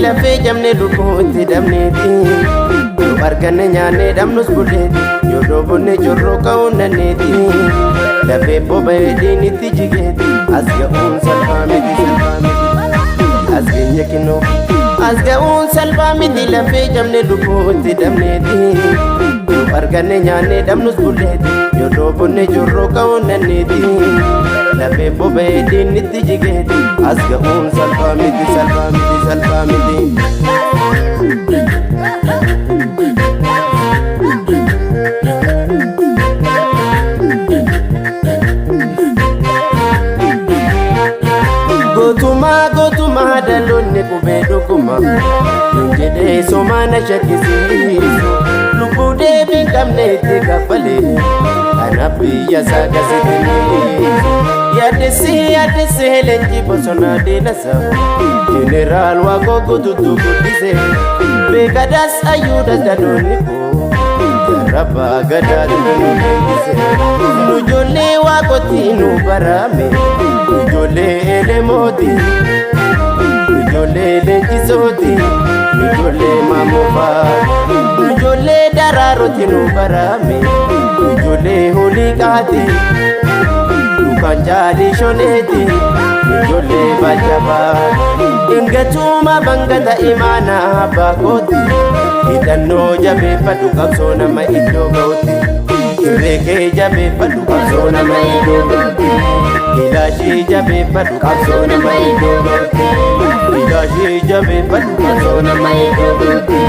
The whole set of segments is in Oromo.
lafee jamne lubbuu itti dhabneeti yoo arganne nyaanne dhabnus bulleeti yoo dhoobonne jorroo ka'uun nanneeti lafee boba'ee diinitti jigeeti as ga'uun salphaa miti salphaa miti as geenye kinoo as ga'uun salphaa miti lafee jamne lubbuu itti dhabneeti yoo arganne nyaanne dhabnus bulleeti yoo dhoobonne jorroo ka'uun nanneeti lafee boba'ee diinitti jigeeti as ga'uun salphaa miti salphaa miti salphaa miti. Gotuma daloonni qubee dhuguma nun jedhee somaana shakkisiisu lubbuu deebiin qabne itti kaffalee kanaaf biyya isaa gasitiniisu yaaddessee leenjii bosonaa deenasa jeneraal Waaqoo guutuutu guddise beekadaas ayyuudhas daloonni koo jarrabbaa gadaatu nu deebise nu ijoollee Waaqootti nu barame ijoollee elemooti ijoollee leenjisooti ijoollee maamofaa ijoollee daraarooti nu barame ijoollee holiiqaati dukaan jaalii shoneeti ijoollee bajjabaa dingatuma bangata imaanaa baakooti hidhannoo jabeeffadhu qabsoo nama iddoo ga'utti irreekee jabeeffadhu qabsoo nama iddoo ga'utti ilaashii jabeeffadhu qabsoo nama iddoo ga'utti ilaashii jabeeffadhu qabsoo nama iddoo ga'utti.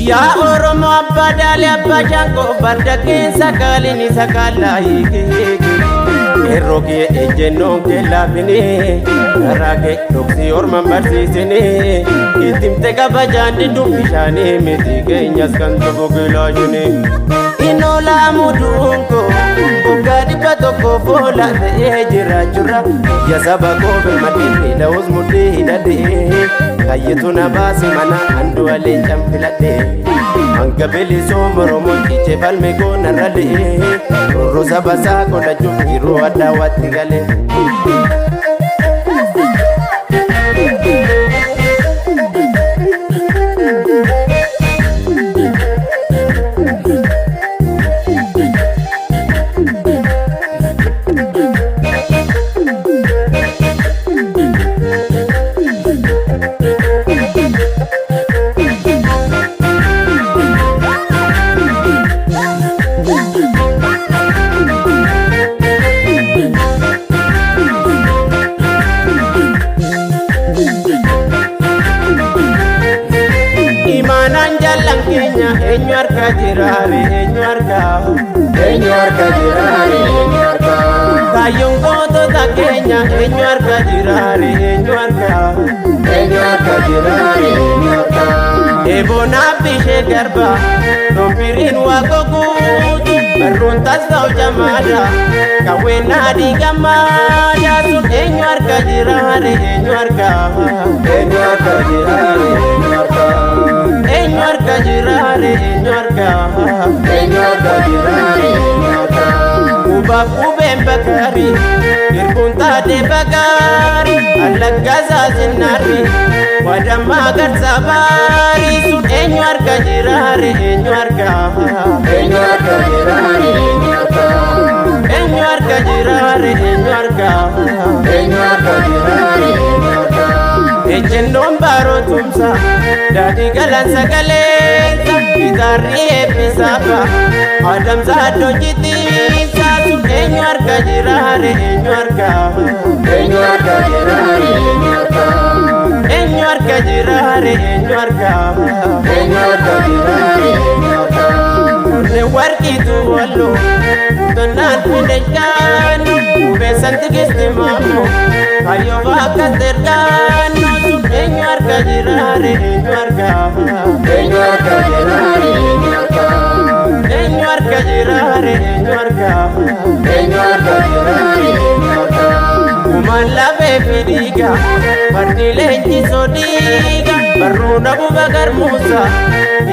Yaa Oromoo abbaa daalee abbaa shaangoo bardaggeen sakaalini sakaalaa hiikee yeroo kee ejjennoon kee laafinee karaa kee dhoksii orman barsiisinee ittimte kabajaan didduun bishaanii miti keenyas kan tokko gilaashinee inoolaa muduun koo waggaa 100 foolaa ta'ee jiraachurra biyya saba koo birmadhee miidhawus mudhii hidhadhee kayyitu na baase mana andu'aleen canfiladhee hanga bilisoomaa Oromoon cichee falme goonarra le'ee roorroo saba isaa godhachuuf yeroo addaa waatti galee. Eenyu harka jiraare eenyu harka jiraare kaayyoon gootota keenya eenyu harka jiraare eenyu harka jiraare eebonaaf ishee garba dombiriin Waaqoo guutu barruun taasifa'u jamaadha kawween adii gammaadha sun eenyu harka jiraare eenyu harka jiraare eenyu harka jiraare eenyu harka jiraare kubaaf kubeen bakari irkuun taatee bakari allaggasaa sinnaarri wadammaa garsaa baari sun eenyu harka jiraare eenyu harka jiraare eenyu harka jiraare eenyu harka jiraare ejjennoon baaroo tumsa daadhii galan sagaleensa gitaarri eebbisafa adamsa addoo jitiinsa sun eenyu harka jiraare eenyu harka jiraare eenyu harka jiraare eenyu harka jiraare ne warqiitu wallo tonnaan fudhechaan ubeessan tigisti maammo kayyoo baakkas ergaan eenyu harka jiraare eenyu harka jiraare eenyu harka jiraare eenyu harka jiraare Ilmaan lafee fidhiiga fardi leenjisoo dhiiga barruudha buba garmuusa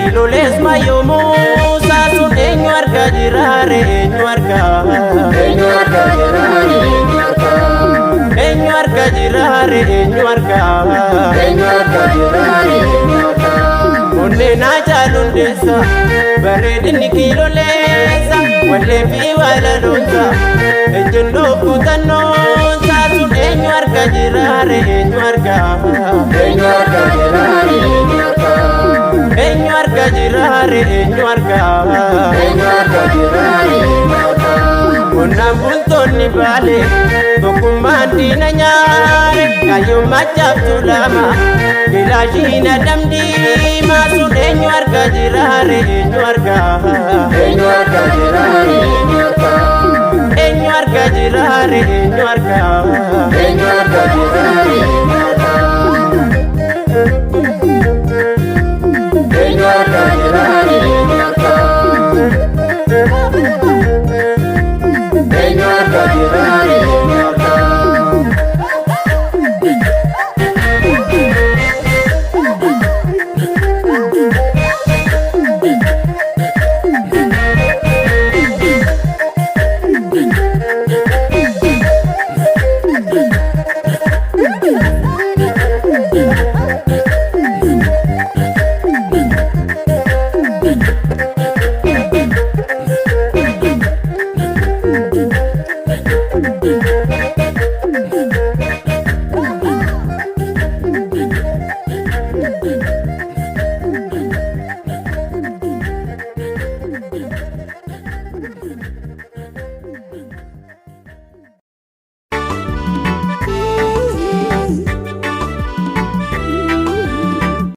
ilolees mayyoo muusaa sun eenyu argaa jiraare eenyu argaa eenyu argaa jiraare eenyu argaa jiraare eenyu argaa eenyu argaa jiraare eenyu argaa onneen ajaalundeessa bareedinni kiiloleessa wallee fi walaloonsa ejjennoo kutannoonsa sun eenyu argaa jiraare eenyu argaa eenyu argaa jiraare eenyu argaa eenyu argaa jiraare eenyu argaa eenyu argaa jiraare eenyu argaa qonnaan bultoonni baale tokkummaan diina nyaare kaayyoon machaaftu lama ilaashiin adamdiimaa sun eenyu argaa jiraare eenyu argaa eenyu argaa jiraare eenyu argaa eenyu argaa jiraare eenyu argaa eenyu argaa jiraare eenyu argaa eenyu argaa jiraare eenyu argaa